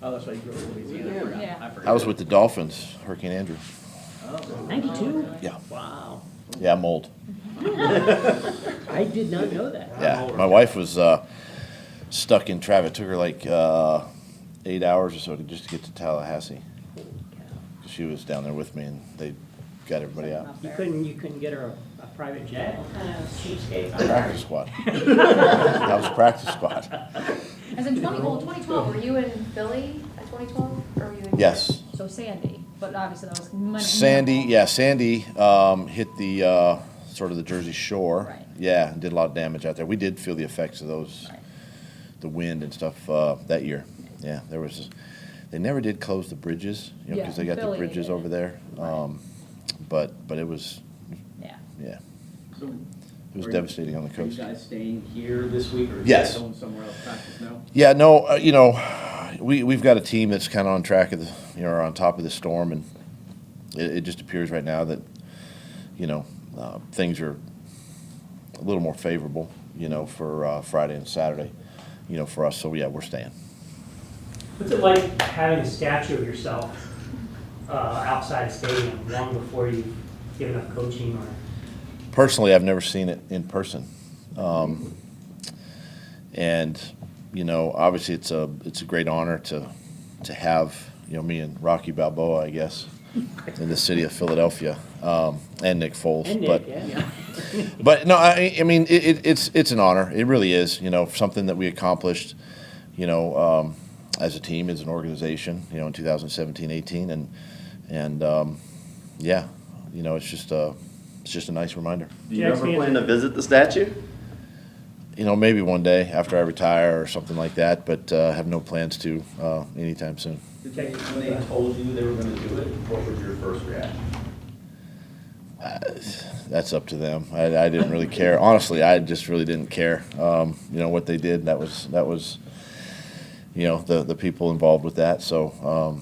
Oh, that's right, you grew up in Louisiana. Yeah. I forgot. I was with the Dolphins, Hurricane Andrew. Oh, 92? Yeah. Wow. Yeah, I'm old. I did not know that. Yeah, my wife was stuck in traffic. It took her like 8 hours or so just to get to Tallahassee. She was down there with me, and they got everybody out. You couldn't get her a private jet? What kind of cheapskate? Practice squad. That was practice squad. As in 2012, were you in Philly at 2012? Or were you in? Yes. So Sandy, but obviously that was minimal. Sandy hit the sort of the Jersey Shore. Right. Yeah, and did a lot of damage out there. We did feel the effects of those, Right. the wind and stuff that year. Yeah, there was. They never did close the bridges, you know, Yeah, because they got the Philly bridges did. over there. Right. But it was, Yeah. yeah, so it was Are you- devastating on the are you coast. guys staying here this week, or are you Yes. guys going somewhere else practice now? Yeah, no, you know, we've got a team that's kind of on track of the, you know, on top of the storm, and it just appears right now that, you know, things are a little more favorable, you know, for Friday and Saturday, you know, for us. So yeah, we're staying. What's it like having a statue of yourself outside the stadium long before you've given up coaching or? Personally, I've never seen it in person, and you know, obviously, it's a great honor to have, you know, me and Rocky Balboa, I guess, in the city of Philadelphia, and Nick Foles. And but Nick, yeah. but no, I mean, it's an honor. It really is. You know, something that we accomplished, you know, as a team, as an organization, you know, in 2017-18, and yeah, you know, it's just a nice reminder. Do you ever plan to visit the statue? You know, maybe one day after I retire or something like that, but have no plans to anytime soon. Did they, when they told you they were gonna do it, what was your first reaction? That's up to them. I didn't really care. Honestly, I just really didn't care. You know, what they did, that was you know, the people involved with that. So,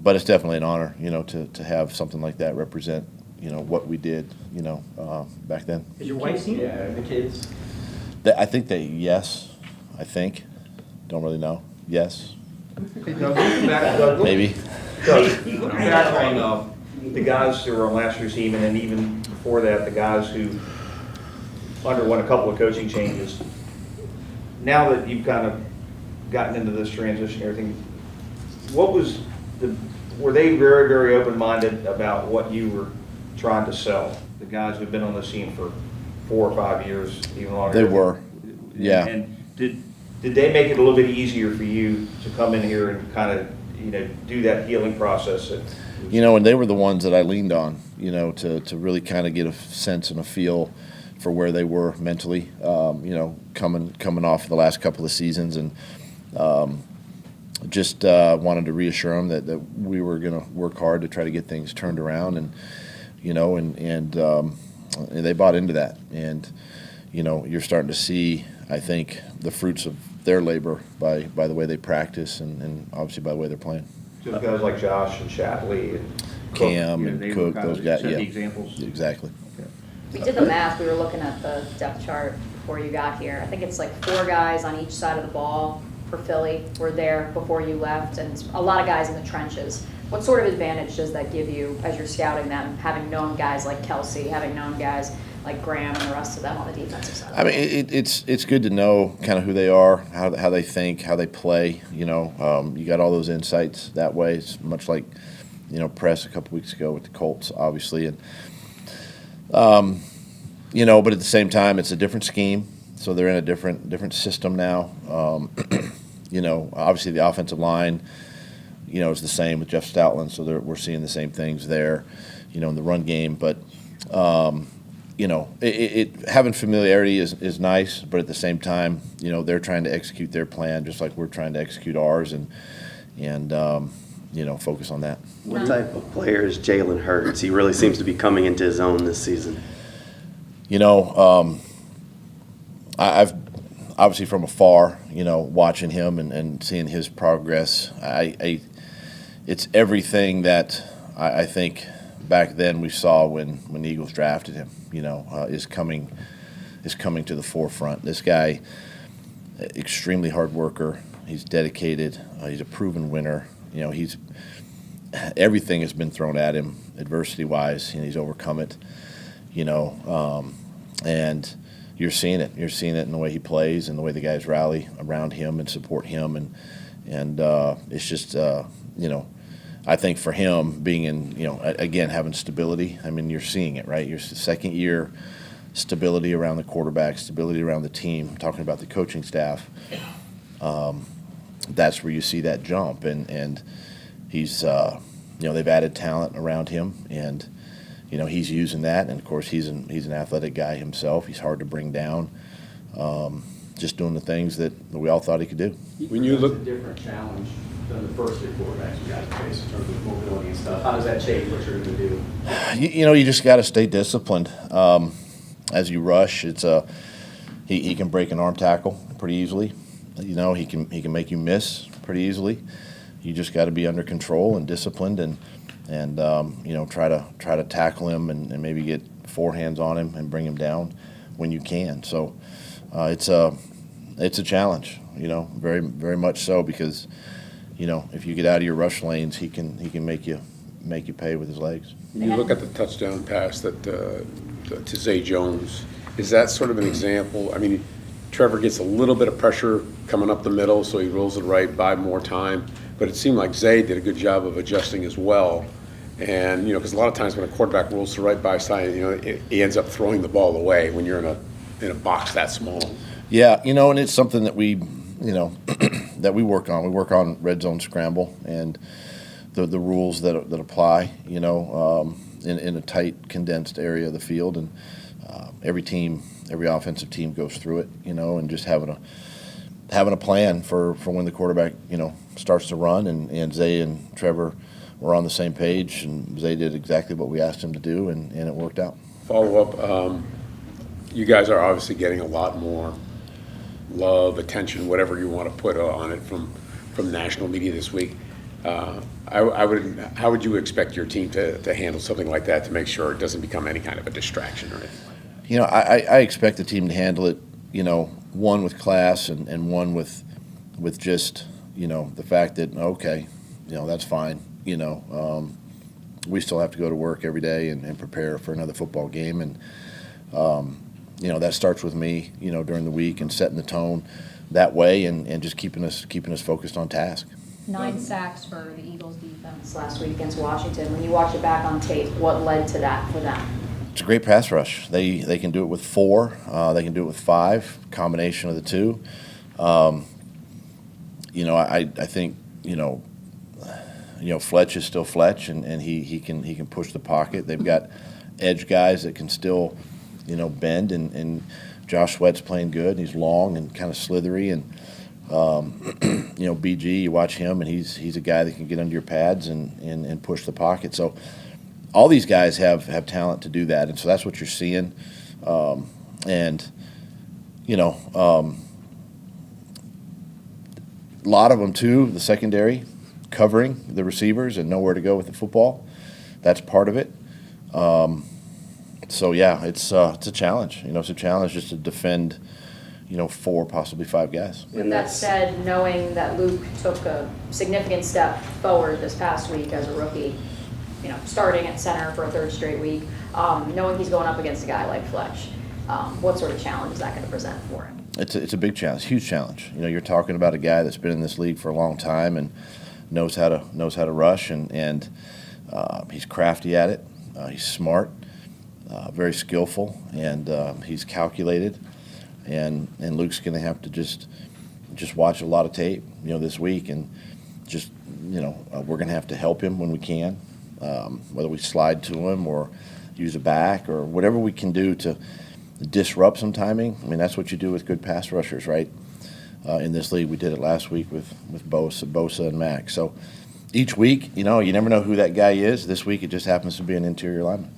but it's definitely an honor, you know, to have something like that represent, you know, what we did, you know, back then. Has your wife seen it? Yeah, the kids. I think yes. I think. Don't really know. Yes. Doug, Maybe. looking back on the guys who were on last year's team, and then even before that, the guys who underwent a couple of coaching changes. Now that you've kind of gotten into this transition and everything, were they very, very open-minded about what you were trying to sell? The guys who've been on the scene for 4 or 5 years, even longer. They were. Yeah. And did they make it a little bit easier for you to come in here and kind of, you know, do that healing process? You know, and they were the ones that I leaned on, you know, to really kind of get a sense and a feel for where they were mentally, you know, coming off the last couple of seasons, and just wanted to reassure them that we were going to work hard to try to get things turned around, and, you know, and they bought into that. And, you know, you're starting to see, I think, the fruits of their labor by the way they practice, and obviously by the way they're playing. Just guys like Josh and Shatley and Cook, Cam you know, and they were Cook, kind of those guys, set yeah. the examples. Exactly. We did the math, we were looking at the depth chart before you got here. I think it's like 4 guys on each side of the ball for Philly were there before you left, and a lot of guys in the trenches. What sort of advantage does that give you as you're scouting them, having known guys like Kelsey, having known guys like Graham and the rest of them on the defensive side? I mean, it's good to know kind of who they are, how they think, how they play. You know, you got all those insights that way. It's much like, you know, press a couple weeks ago with the Colts, obviously, and you know, but at the same time, it's a different scheme, so they're in a different system now. You know, obviously the offensive line, you know, is the same with Jeff Stoutland, so we're seeing the same things there, you know, in the run game, but. You know, having familiarity is nice, but at the same time, you know, they're trying to execute their plan just like we're trying to execute ours, and you know, focus on that. What type of player is Jalen Hurts? He really seems to be coming into his own this season. You know, I've obviously from afar, you know, watching him and seeing his progress. It's everything that I think back then we saw when the Eagles drafted him, you know, is coming to the forefront. This guy, extremely hard worker, He's dedicated. He's a proven winner. You know, everything has been thrown at him adversity-wise, and he's overcome it. You know, and you're seeing it. You're seeing it in the way he plays and the way the guys rally around him and support him, and it's just you know, I think for him being in, you know, again having stability. I mean, you're seeing it, right? Your second year. Stability around the quarterback, stability around the team, talking about the coaching staff, that's where you see that jump. And he's, you know, they've added talent around him, and, you know, he's using that. And, of course, he's an athletic guy himself. He's hard to bring down, just doing the things that we all thought he could do. When you look, a different challenge than the first three quarterbacks you guys face in terms of mobility and stuff. How does that change what you're going to do? You know, you just got to stay disciplined. As you rush, it's he can break an arm tackle pretty easily. You know, he can make you miss pretty easily. You just got to be under control and disciplined, and you know, try to tackle him and maybe get forehands on him and bring him down when you can. So it's a challenge. You know, very very much so, because you know, if you get out of your rush lanes, he can make you pay with his legs. You look at the touchdown pass that to Zay Jones. Is that sort of an example? I mean, Trevor gets a little bit of pressure coming up the middle, so he rolls it right, buy more time. But it seemed like Zay did a good job of adjusting as well. And, you know, because a lot of times when a quarterback rolls to right by side, you know, he ends up throwing the ball away when you're in a box that small. Yeah, you know, and it's something that we, you know, that we work on. We work on red zone scramble and the rules that apply, you know, in a tight, condensed area of the field. And every offensive team goes through it, you know, and just having a plan for when the quarterback, you know, starts to run. And Zay and Trevor were on the same page, and Zay did exactly what we asked him to do, and it worked out. Follow up, you guys are obviously getting a lot more love, attention, whatever you want to put on it from national media this week. How would you expect your team to handle something like that to make sure it doesn't become any kind of a distraction or anything? You know, I expect the team to handle it, you know, one with class and one with just, you know, the fact that, okay, you know, that's fine. You know, we still have to go to work every day and prepare for another football game. And, you know, that starts with me, you know, during the week and setting the tone that way and just keeping us focused on task. 9 sacks for the Eagles defense last week against Washington. When you watch it back on tape, what led to that for them? It's a great pass rush. They can do it with 4. They can do it with 5. Combination of the two. You know, I think you know Fletch is still Fletch, and he can push the pocket. They've got edge guys that can still, you know, bend, and Josh Sweat's playing good. And he's long and kind of slithery, and you know, BG, you watch him, and he's a guy that can get under your pads and push the pocket. So all these guys have talent to do that, and so that's what you're seeing. And you know, a lot of them too, the secondary covering the receivers and nowhere to go with the football. That's part of it. So yeah, it's a challenge. You know, it's a challenge just to defend, you know, 4, possibly 5 guys. With that said, knowing that Luke took a significant step forward this past week as a rookie, you know, starting at center for a 3rd straight week, knowing he's going up against a guy like Fletch, what sort of challenge is that going to present for him? It's a big challenge, huge challenge. You know, you're talking about a guy that's been in this league for a long time and knows how to rush, and he's crafty at it. He's smart, very skillful, and he's calculated. And Luke's going to have to just watch a lot of tape, you know, this week, and just, you know, we're going to have to help him when we can, whether we slide to him or use a back or whatever we can do to disrupt some timing. I mean, that's what you do with good pass rushers, right? In this league, we did it last week with Bosa and Mack. So each week, you know, you never know who that guy is. This week, it just happens to be an interior lineman.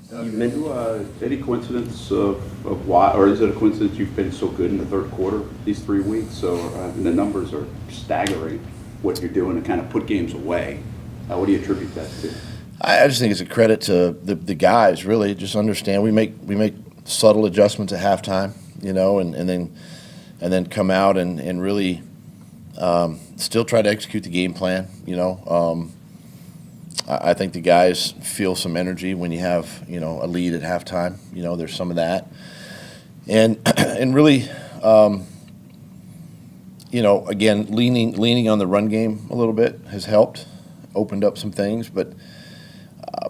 Any coincidence of why, or is it a coincidence you've been so good in the 3rd quarter these 3 weeks? So the numbers are staggering. What you're doing to kind of put games away. What do you attribute that to? I just think it's a credit to the guys. Really, just understand we make subtle adjustments at halftime, you know, and then come out and really Still try to execute the game plan, I think the guys feel some energy when you have, a lead at halftime. There's some of that. And and really, again, leaning on the run game a little bit has helped, opened up some things. But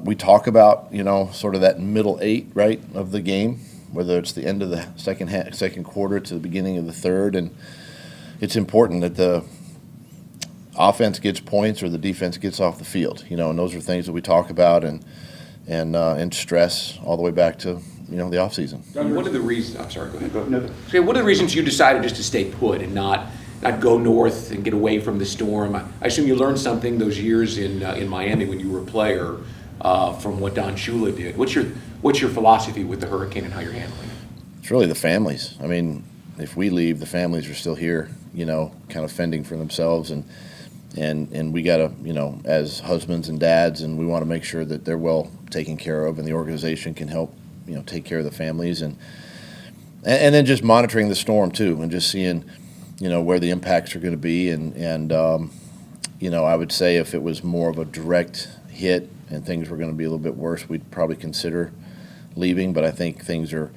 we talk about, sort of that middle eight, right, of the game, whether it's the end of the second quarter to the beginning of the third. And it's important that the offense gets points or the defense gets off the field, and those are things that we talk about and stress all the way back to, the offseason. Doug, what are the reasons, I'm sorry, go ahead. No. Okay, what are the reasons you decided just to stay put and not go north and get away from the storm? I assume you learned something those years in Miami when you were a player from what Don Shula did. What's your philosophy with the hurricane and how you're handling it? It's really the families. I mean, if we leave, the families are still here, kind of fending for themselves, and we got to, as husbands and dads, and we want to make sure that they're well taken care of, and the organization can help, take care of the families, and then just monitoring the storm too, and just seeing, where the impacts are going to be, and I would say if it was more of a direct hit and things were going to be a little bit worse, we'd probably consider leaving. But I think things are,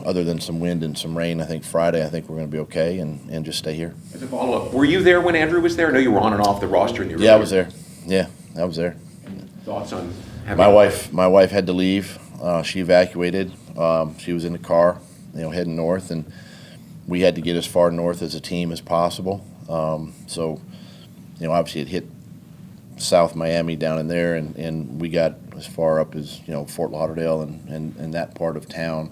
other than some wind and some rain, I think Friday, we're going to be okay and just stay here. As a follow-up, were you there when Andrew was there? I know you were on and off the roster. Yeah, I was there. Yeah, I was there. Thoughts on My wife had to leave. She evacuated. She was in the car, heading north, and we had to get as far north as a team as possible. So, obviously it hit South Miami down in there, and we got as far up as, Fort Lauderdale and that part of town,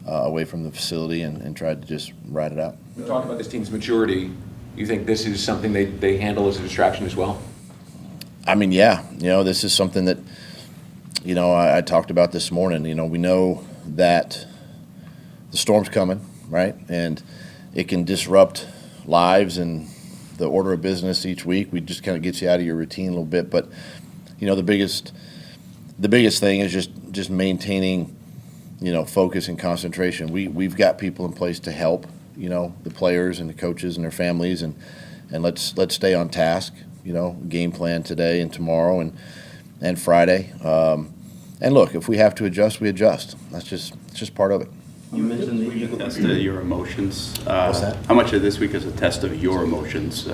away from the facility, and tried to just ride it out. You talked about this team's maturity. You think this is something they handle as a distraction as well? I mean, yeah. This is something that, I talked about this morning. We know that the storm's coming, right? And it can disrupt lives and the order of business each week. We just kind of gets you out of your routine a little bit. But, the biggest thing is just maintaining, focus and concentration. We've got people in place to help, the players and the coaches and their families, and let's stay on task, game plan today and tomorrow and Friday. And look, if we have to adjust, we adjust. It's just part of it. You mentioned that you tested your emotions. What's that? How much of this week is a test of your emotions?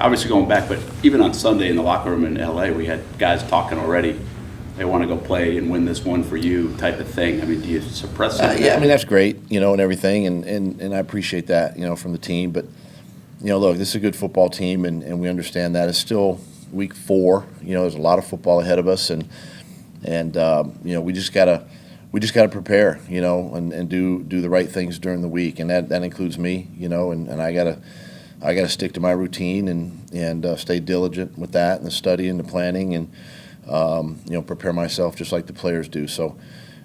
Obviously going back, but even on Sunday in the locker room in LA, we had guys talking already. They want to go play and win this one for you type of thing. I mean, do you suppress that? Yeah, I mean, that's great, and everything, and I appreciate that, from the team. But, look, this is a good football team, and we understand that. It's still week 4. There's a lot of football ahead of us, and we just gotta prepare, and do the right things during the week, and that includes me, and I gotta stick to my routine and stay diligent with that and the study and the planning and prepare myself just like the players do. So,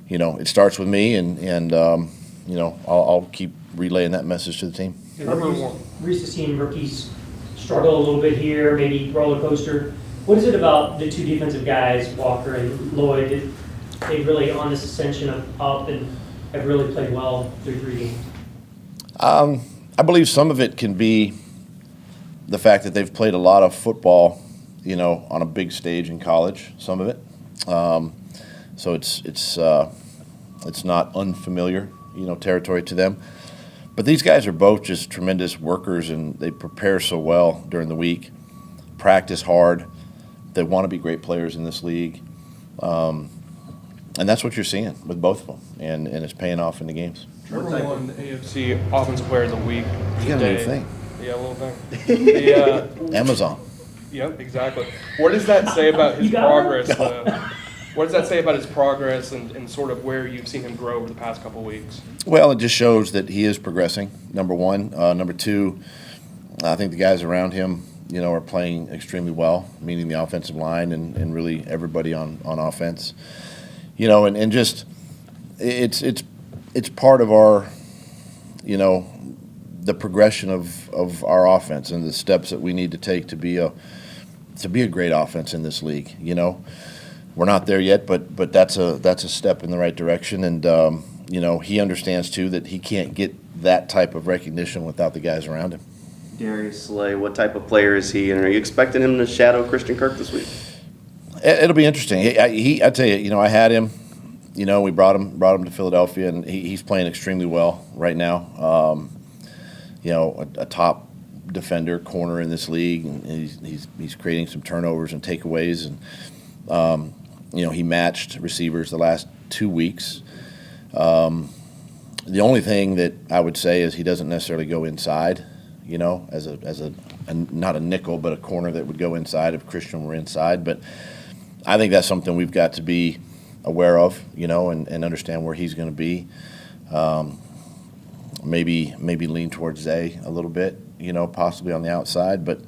it starts with me, and I'll keep relaying that message to the team. We're used to seeing rookies struggle a little bit here, maybe roller coaster. What is it about the two defensive guys, Walker and Lloyd, that they really on this ascension of up and have really played well through 3 games? I believe some of it can be the fact that they've played a lot of football, on a big stage in college. Some of it, so it's not unfamiliar, territory to them. But these guys are both just tremendous workers, and they prepare so well during the week, practice hard. They want to be great players in this league, and that's what you're seeing with both of them, and it's paying off in the games. Number 1 AFC Offensive Player of the Week. You got a new today. thing. Yeah, a little thing. Amazon. Yep, exactly. What does that say about his progress? What does that say about his progress and sort of where you've seen him grow over the past couple of weeks? Well, it just shows that he is progressing, number 1. Number 2, I think the guys around him, are playing extremely well, meaning the offensive line and really everybody on offense. And just it's part of our, the progression of our offense and the steps that we need to take to be a great offense in this league. We're not there yet, but that's a step in the right direction. And he understands too that he can't get that type of recognition without the guys around him. Darius Slay, what type of player is he, and are you expecting him to shadow Christian Kirk this week? It'll be interesting. I tell you, I had him. We brought him to Philadelphia, and he's playing extremely well right now. A top defender, corner in this league, and he's creating some turnovers and takeaways, and he matched receivers the last 2 weeks. The only thing that I would say is he doesn't necessarily go inside, as a not a nickel, but a corner that would go inside if Christian were inside. But I think that's something we've got to be aware of, and understand where he's going to be. Maybe lean towards Zay a little bit, possibly on the outside. But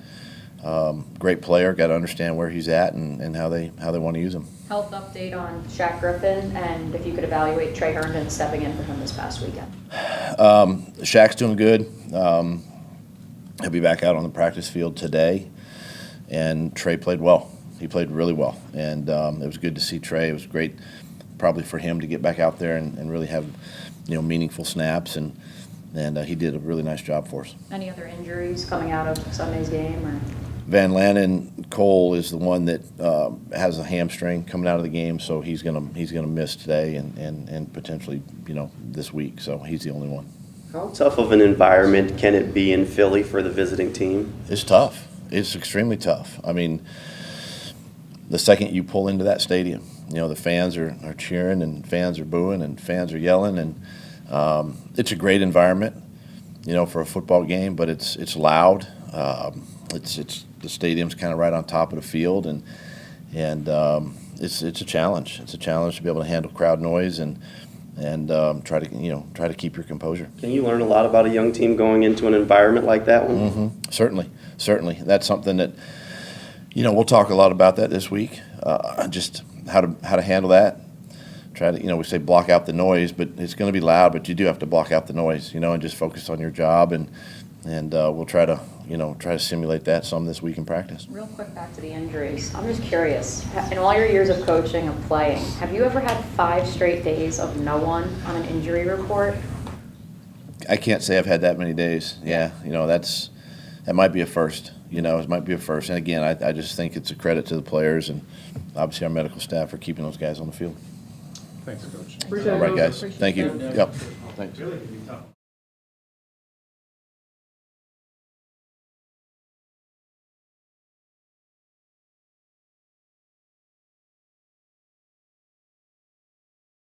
great player, got to understand where he's at and how they want to use him. Health update on Shaq Griffin, and if you could evaluate Trey Herndon stepping in for him this past weekend. Shaq's doing good. He'll be back out on the practice field today, and Trey played well. He played really well, and it was good to see Trey. It was great, probably for him to get back out there and really have, meaningful snaps, and he did a really nice job for us. Any other injuries coming out of Sunday's game, or? Van Lannen Cole is the one that has a hamstring coming out of the game, so he's gonna miss today and potentially this week. So he's the only one. How tough of an environment can it be in Philly for the visiting team? It's tough. It's extremely tough. I mean, the second you pull into that stadium, the fans are cheering and fans are booing and fans are yelling, and it's a great environment, for a football game, but it's loud. It's the stadium's kind of right on top of the field, and it's a challenge. It's a challenge to be able to handle crowd noise and try to keep your composure. Can you learn a lot about a young team going into an environment like that one? Mm-hmm. Certainly. That's something that we'll talk a lot about that this week. Just how to handle that. Try to we say block out the noise, but it's going to be loud. But you do have to block out the noise, and just focus on your job, and we'll try to simulate that some this week in practice. Real quick, back to the injuries. I'm just curious, in all your years of coaching and playing, have you ever had 5 straight days of no one on an injury report? I can't say I've had that many days. Yeah, that might be a first. It might be a first. And again, I just think it's a credit to the players and obviously our medical staff for keeping those guys on the field. Thanks, Coach. All right, guys. Thank you. Yep. Thanks.